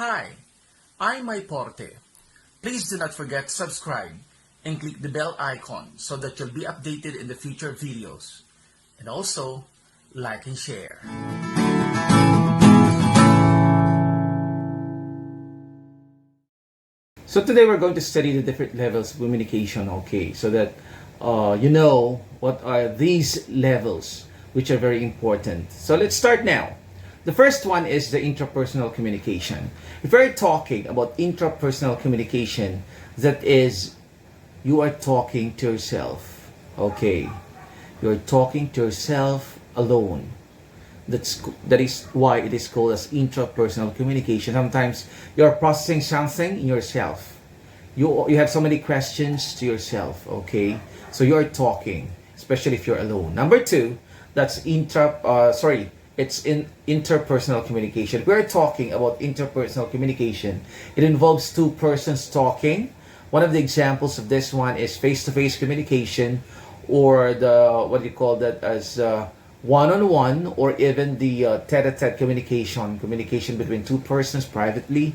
Hi, I'm Porte. Please do not forget to subscribe and click the bell icon so that you'll be updated in the future videos. And also, like and share. So today we're going to study the different levels of communication, okay, so that you know what are these levels, which are very important. So let's start now. The first one is the intrapersonal communication. If we're talking about intrapersonal communication, that is, you are talking to yourself, okay? You're talking to yourself alone. That is why it is called as intrapersonal communication. Sometimes you're processing something in yourself. You have so many questions to yourself, okay? So you're talking, especially if you're alone. Number two, that's it's in interpersonal communication. We're talking about interpersonal communication. It involves two persons talking. One of the examples of this one is face-to-face communication, or the what do you call that as one-on-one, or even the tete-a-tete communication between two persons privately.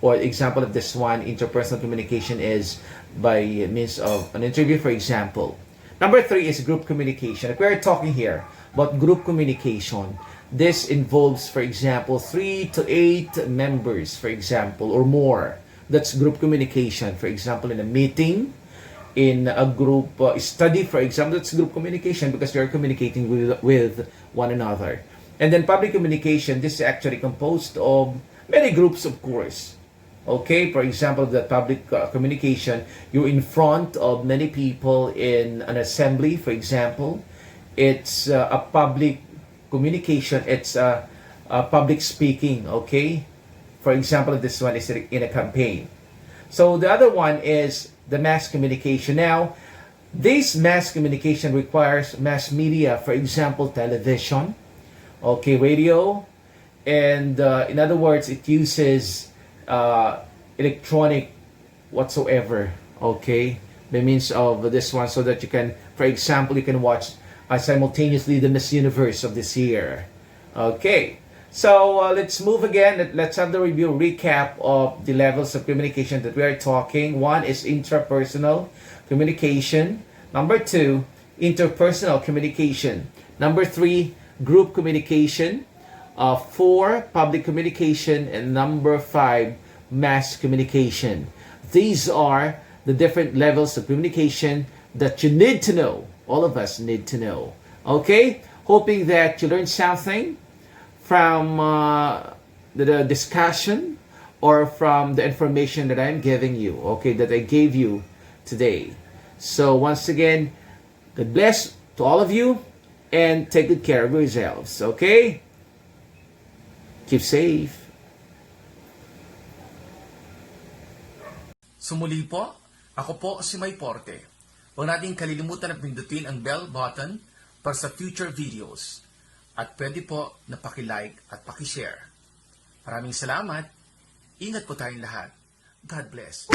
Or example of this one, interpersonal communication, is by means of an interview, for example. Number three is group communication. If we're talking here about group communication, this involves, for example, 3 to 8 members, for example, or more. That's group communication. For example, in a meeting, in a group study, for example, that's group communication because you're communicating with one another. And then public communication, this is actually composed of many groups, of course. Okay, for example, the public communication, you're in front of many people in an assembly, for example. It's a public communication, it's a public speaking, okay? For example, this one is in a campaign. So the other one is the mass communication. Now, this mass communication requires mass media, for example, television, okay, radio, and in other words, it uses electronic whatsoever, okay, by means of this one, so that you can, for example, you can watch simultaneously the Miss Universe of this year. Okay, so let's move again. Let's have the recap of the levels of communication that we are talking. One is intrapersonal communication. Number two, interpersonal communication. Number three, group communication. Four, public communication. And number five, mass communication. These are the different levels of communication that you need to know. All of us need to know. Okay? Hoping that you learned something from the discussion or from the information that I'm giving you, okay, that I gave you today. So once again, God bless to all of you and take good care of yourselves, okay? Keep safe. Sumuli po, ako po si Porte. Huwag natin kalilimutan na pindutin ang bell button para sa future videos. At pwede po na paki-like at paki-share. Maraming salamat. Ingat po tayong lahat. God bless.